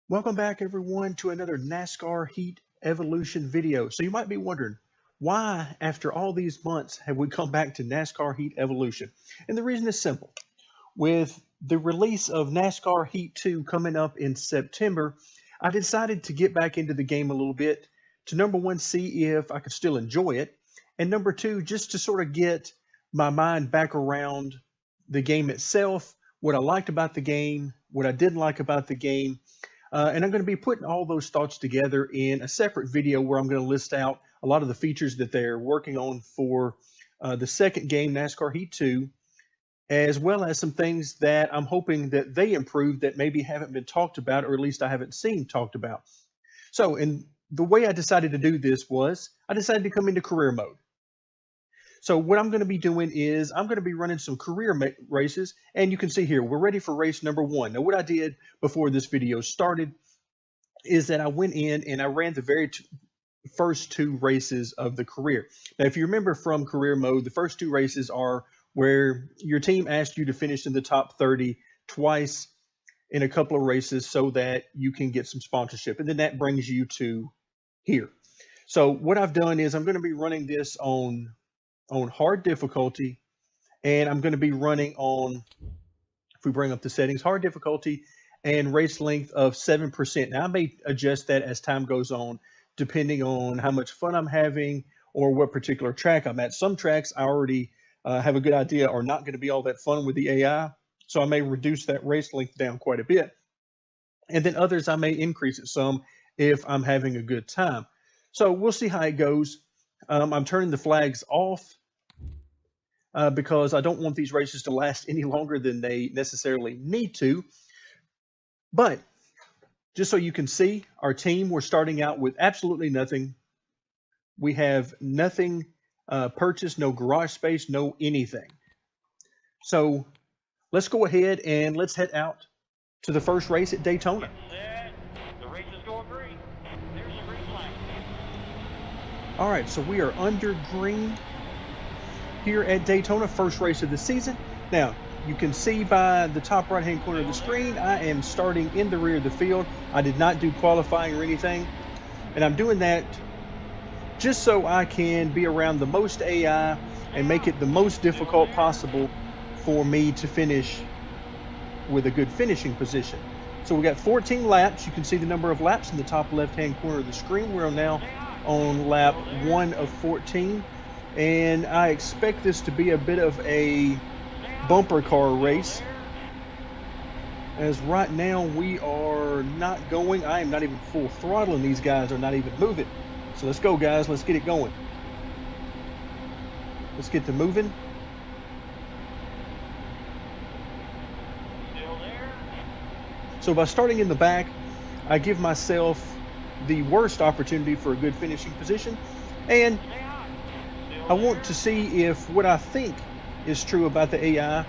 Welcome back, everyone, to another NASCAR Heat Evolution video. So you might be wondering, why, after all these months, have we come back to NASCAR Heat Evolution? And the reason is simple. With the release of NASCAR Heat 2 coming up in September, I decided to get back into the game a little bit to, number one, see if I could still enjoy it, and number two, just to sort of get my mind back around the game itself, what I liked about the game, what I didn't like about the game. And I'm going to be putting all those thoughts together in a separate video where I'm going to list out a lot of the features that they're working on for the second game, NASCAR Heat 2, as well as some things that I'm hoping that they improve that maybe haven't been talked about, or at least I haven't seen talked about. So, and the way I decided to do this was I decided to come into career mode. So what I'm going to be doing is I'm going to be running some career races, and you can see here we're ready for race number one. Now, what I did before this video started is that I went in and I ran the very first two races of the career. Now, if you remember from career mode, the first two races are where your team asked you to finish in the top 30 twice in a couple of races so that you can get some sponsorship, and then that brings you to here. So what I've done is I'm going to be running this on hard difficulty, and I'm going to be running on, if we bring up the settings, hard difficulty and race length of 7%. Now I may adjust that as time goes on depending on how much fun I'm having or what particular track I'm at. Some tracks I already have a good idea are not going to be all that fun with the AI, so I may reduce that race length down quite a bit, and then others I may increase it some if I'm having a good time. So we'll see how it goes. I'm turning the flags off because I don't want these races to last any longer than they necessarily need to. But just so you can see, our team, we're starting out with absolutely nothing. We have nothing purchased, no garage space, no anything. So let's go ahead and let's head out to the first race at Daytona. The race is going green. There's a green flag. All right, so we are under green here at Daytona, first race of the season. Now, you can see by the top right-hand corner of the screen, I am starting in the rear of the field. I did not do qualifying or anything, and I'm doing that just so I can be around the most AI and make it the most difficult possible for me to finish with a good finishing position. So we got 14 laps. You can see the number of laps in the top left-hand corner of the screen. We're now on lap 1 of 14, and I expect this to be a bit of a bumper car race, as right now we are not going. I am not even full throttle and these guys are not even moving. So let's go, guys. Let's get it going. Let's get to moving. Still there. So by starting in the back, I give myself the worst opportunity for a good finishing position, and I want to see if what I think is true about the AI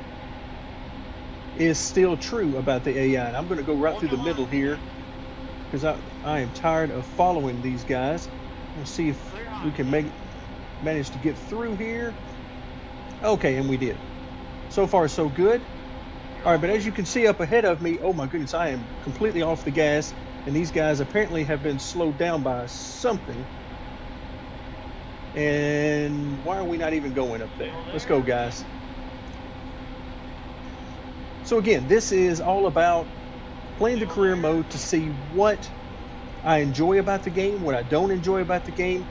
is still true about the AI. And I'm going to go right through the middle here because I am tired of following these guys. Let's see if we can manage to get through here. Okay, and we did. So far, so good. All right, but as you can see up ahead of me, oh my goodness, I am completely off the gas, and these guys apparently have been slowed down by something. And why are we not even going up there? Let's go, guys. So again, this is all about playing the career mode to see what I enjoy about the game, what I don't enjoy about the game.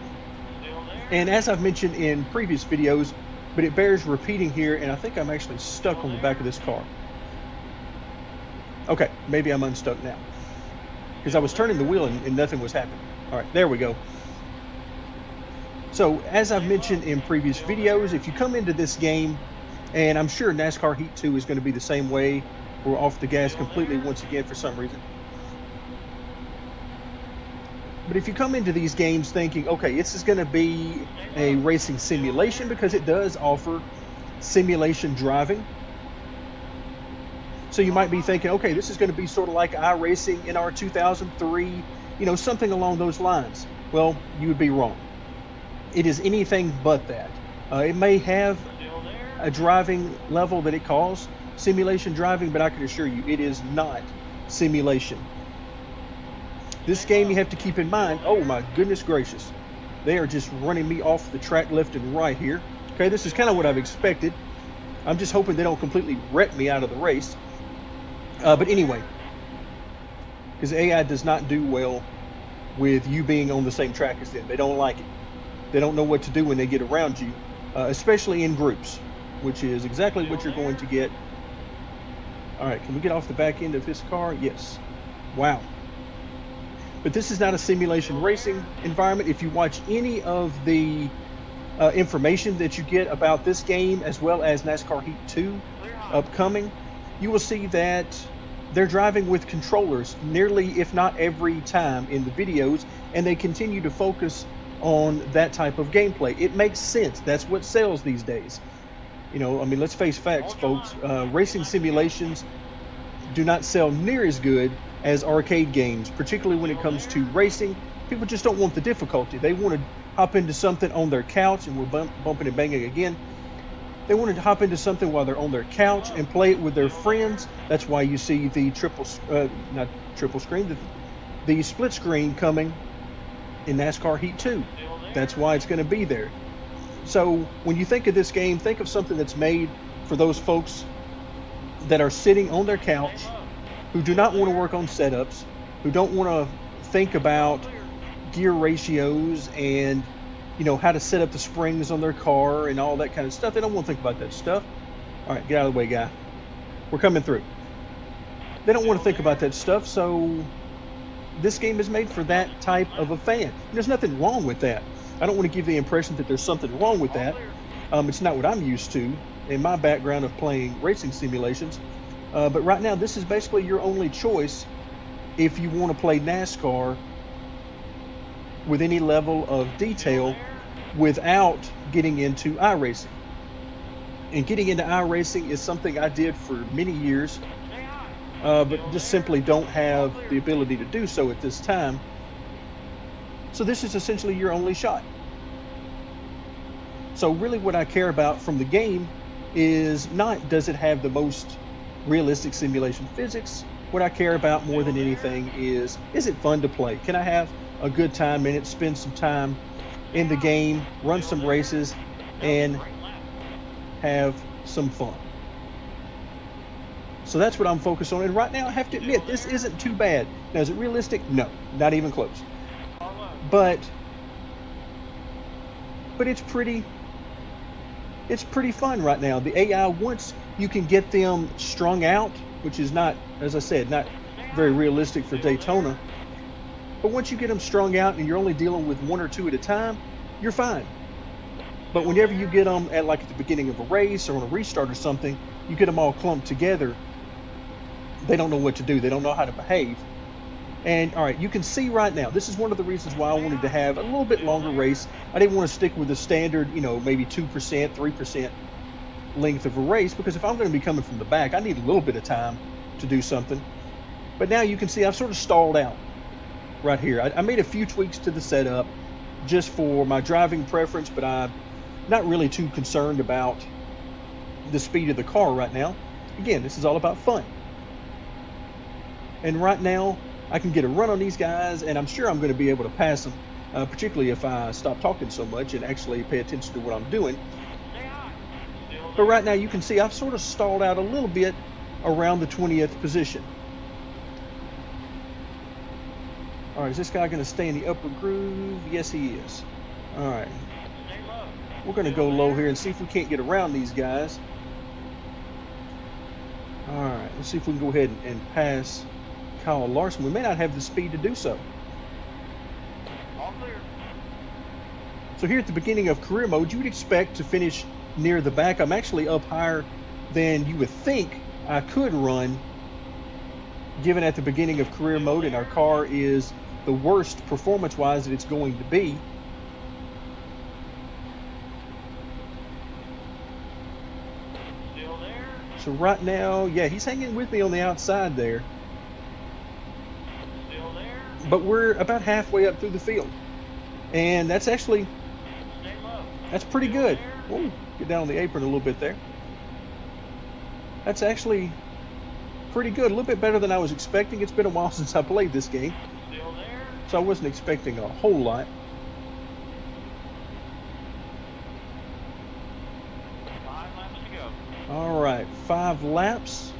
And as I've mentioned in previous videos, but it bears repeating here, and I think I'm actually stuck on the back of this car. Okay, maybe I'm unstuck now, because I was turning the wheel and nothing was happening. All right, there we go. So as I've mentioned in previous videos, if you come into this game, and I'm sure NASCAR Heat 2 is going to be the same way, we're off the gas completely once again for some reason. But if you come into these games thinking, okay, this is going to be a racing simulation, because it does offer simulation driving. So you might be thinking, okay, this is going to be sort of like iRacing in our 2003, something along those lines. Well, you would be wrong. It is anything but that. It may have a driving level that it calls simulation driving, but I can assure you it is not simulation. This game, you have to keep in mind, oh my goodness gracious, they are just running me off the track left and right here. Okay, this is kind of what I've expected. I'm just hoping they don't completely wreck me out of the race. But anyway, because AI does not do well with you being on the same track as them. They don't like it. They don't know what to do when they get around you, especially in groups, which is exactly what you're going to get. All right, can we get off the back end of his car? Yes. Wow. But this is not a simulation racing environment. If you watch any of the information that you get about this game, as well as NASCAR Heat 2 upcoming, you will see that they're driving with controllers nearly, if not every time in the videos, and they continue to focus on that type of gameplay. It makes sense. That's what sells these days. You know, I mean, let's face facts, folks. Racing simulations do not sell near as good as arcade games, particularly when it comes to racing. People just don't want the difficulty. They want to hop into something on their couch, and we're bumping and banging again. They want to hop into something while they're on their couch and play it with their friends. That's why you see the the split screen coming in NASCAR Heat 2. That's why it's going to be there. So when you think of this game, think of something that's made for those folks that are sitting on their couch, who do not want to work on setups, who don't want to think about gear ratios and, you know, how to set up the springs on their car and all that kind of stuff. They don't want to think about that stuff. All right, get out of the way, guy. We're coming through. They don't want to think about that stuff, so this game is made for that type of a fan. There's nothing wrong with that. I don't want to give the impression that there's something wrong with that. It's not what I'm used to in my background of playing racing simulations. But right now, this is basically your only choice if you want to play NASCAR with any level of detail without getting into iRacing. And getting into iRacing is something I did for many years, but just simply don't have the ability to do so at this time. So this is essentially your only shot. So really what I care about from the game is not does it have the most realistic simulation physics. What I care about more than anything is it fun to play? Can I have a good time in it, spend some time in the game, run some races, and have some fun? So that's what I'm focused on. And right now I have to admit, this isn't too bad. Now, is it realistic? No, not even close. But it's pretty fun right now. The AI, once you can get them strung out, which is not, as I said, not very realistic for Daytona, but once you get them strung out and you're only dealing with one or two at a time, you're fine. But whenever you get them at the beginning of a race or on a restart or something, you get them all clumped together, they don't know what to do. They don't know how to behave. And all right, you can see right now, this is one of the reasons why I wanted to have a little bit longer race. I didn't want to stick with the standard, maybe 2%, 3% length of a race, because if I'm going to be coming from the back, I need a little bit of time to do something. But now you can see I've sort of stalled out right here. I made a few tweaks to the setup just for my driving preference, but I'm not really too concerned about the speed of the car right now. Again, this is all about fun. And right now, I can get a run on these guys, and I'm sure I'm going to be able to pass them, particularly if I stop talking so much and actually pay attention to what I'm doing. But right now, you can see I've sort of stalled out a little bit around the 20th position. All right, is this guy going to stay in the upper groove? Yes, he is. All right. We're going to go low here and see if we can't get around these guys. All right, let's see if we can go ahead and pass Kyle Larson. We may not have the speed to do so. All clear. So here at the beginning of career mode, you would expect to finish near the back. I'm actually up higher than you would think I could run, given at the beginning of career mode, and our car is the worst performance-wise that it's going to be. Still there. So right now, yeah, he's hanging with me on the outside there. Still there. But we're about halfway up through the field. And that's actually, Stay low. that's pretty good. Whoa, get down on the apron a little bit there. That's actually pretty good. A little bit better than I was expecting. It's been a while since I played this game. Still there. so I wasn't expecting a whole lot. 5 laps to go. All right, 5 laps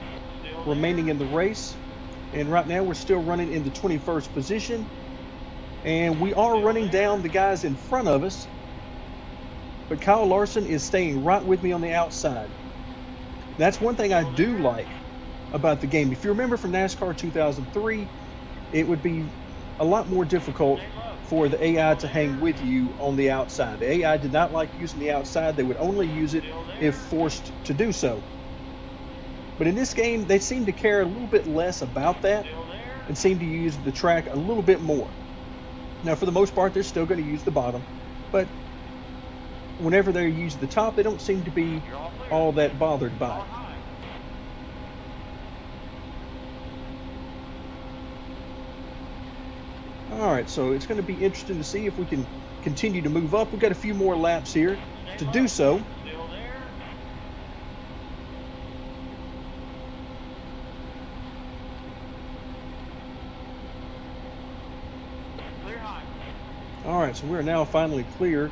Still remaining there. in the race, and right now we're still running in the 21st position, and we are running down the guys in front of us, but Kyle Larson is staying right with me on the outside. That's one thing I do like about the game. If you remember from NASCAR 2003, it would be a lot more difficult for the AI to hang with you on the outside. The AI did not like using the outside. They would only use it if forced to do so. But in this game, they seem to care a little bit less about that and seem to use the track a little bit more. Now, for the most part, they're still going to use the bottom, but whenever they use the top, they don't seem to be all that bothered by it. All right, so it's going to be interesting to see if we can continue to move up. We've got a few more laps here to do so. Still there. Clear high. All right, so we're now finally clear.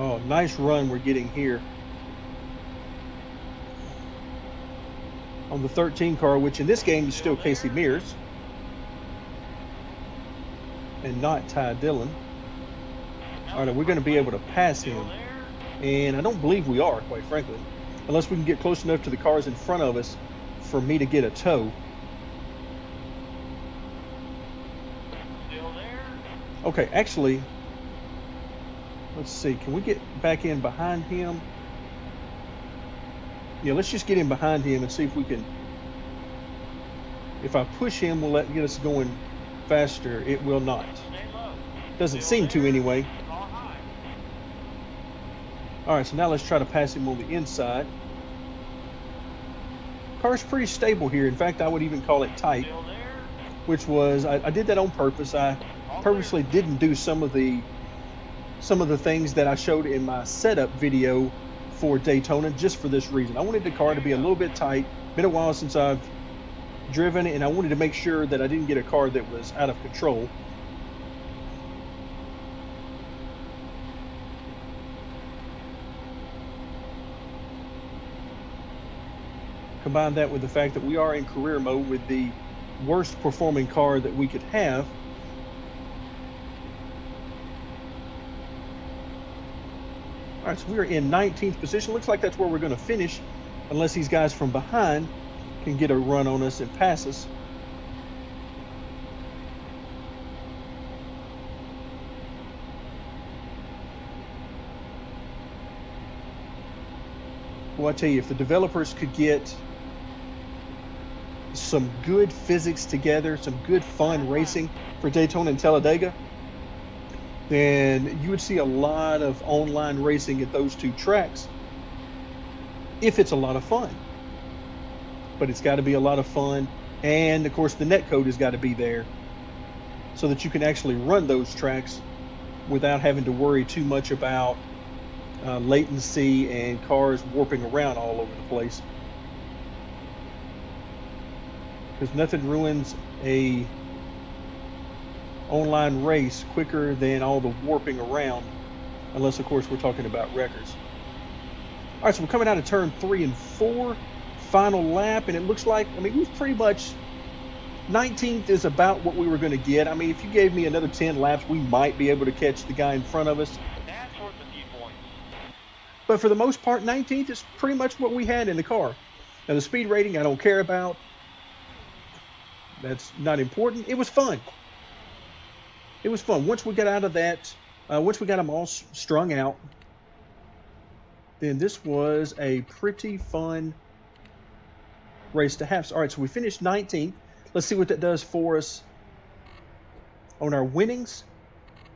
Oh, nice run we're getting here on the 13 car, which in this game is still Casey Mears and not Ty Dillon. All right, we're going to be able to pass him, and I don't believe we are, quite frankly, unless we can get close enough to the cars in front of us for me to get a tow. Still there. Okay, actually, let's see. Can we get back in behind him? Yeah, let's just get in behind him and see if we can. If I push him, will that get us going faster? It will not. Stay low. Doesn't seem to anyway. Car high. All right, so now let's try to pass him on the inside. Car's pretty stable here. In fact, I would even call it tight, Still there. which was I did that on purpose. I purposely didn't do some of the things that I showed in my setup video for Daytona just for this reason. I wanted the car to be a little bit tight. Been a while since I've driven, and I wanted to make sure that I didn't get a car that was out of control. Combine that with the fact that we are in career mode with the worst performing car that we could have. All right, so we are in 19th position. Looks like that's where we're going to finish, unless these guys from behind can get a run on us and pass us. Well, I tell you, if the developers could get some good physics together, some good fun racing for Daytona and Talladega, then you would see a lot of online racing at those two tracks if it's a lot of fun. But it's got to be a lot of fun, and of course the netcode has got to be there so that you can actually run those tracks without having to worry too much about latency and cars warping around all over the place, because nothing ruins a online race quicker than all the warping around, unless of course we're talking about records. All right, so we're coming out of turn 3 and 4, final lap, and it looks like, I mean, we've pretty much, 19th is about what we were going to get. I mean, if you gave me another 10 laps, we might be able to catch the guy in front of us. That's worth a few points. But for the most part, 19th is pretty much what we had in the car. Now, the speed rating I don't care about. That's not important. It was fun. It was fun. Once we got out of that, once we got them all strung out, then this was a pretty fun race to have. So, all right, so we finished 19th. Let's see what that does for us on our winnings.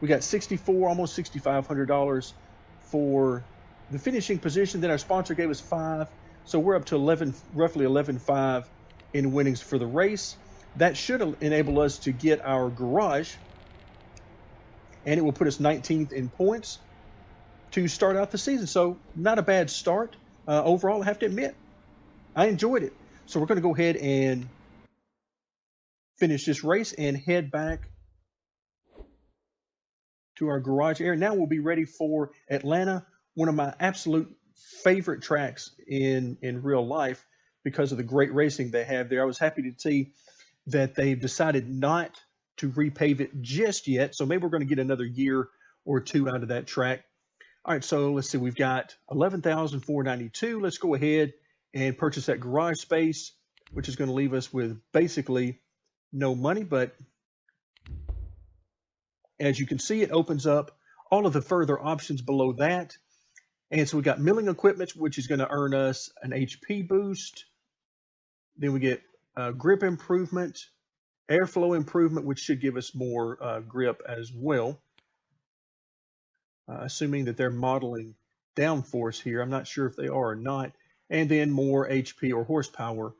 We got $64, almost $6,500 for the finishing position. Then our sponsor gave us 5, so we're up to 11, roughly 11.5 in winnings for the race. That should enable us to get our garage and it will put us 19th in points to start out the season. So not a bad start. Overall, I have to admit, I enjoyed it. So we're going to go ahead and finish this race and head back to our garage area. Now we'll be ready for Atlanta, one of my absolute favorite tracks in real life because of the great racing they have there. I was happy to see that they've decided not to repave it just yet. So maybe we're going to get another year or two out of that track. All right, so let's see. We've got $11,492. Let's go ahead and purchase that garage space, which is going to leave us with basically no money. But as you can see, it opens up all of the further options below that. And so we got milling equipment, which is going to earn us an HP boost. Then we get grip improvement, airflow improvement, which should give us more grip as well. Assuming that they're modeling downforce here. I'm not sure if they are or not. And then more HP or horsepower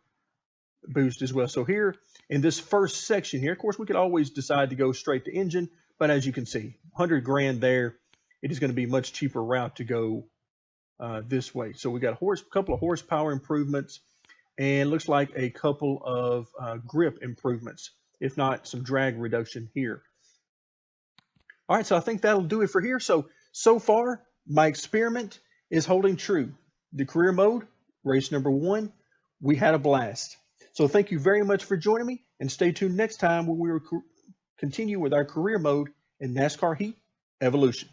boost as well. So here in this first section here, of course, we could always decide to go straight to engine, but as you can see, 100 grand there, it is going to be a much cheaper route to go this way. So we got a couple of horsepower improvements, and looks like a couple of grip improvements, if not some drag reduction here. All right, so I think that'll do it for here. So far, my experiment is holding true. The career mode, race number 1, we had a blast. So thank you very much for joining me, and stay tuned next time when we continue with our career mode in NASCAR Heat Evolution.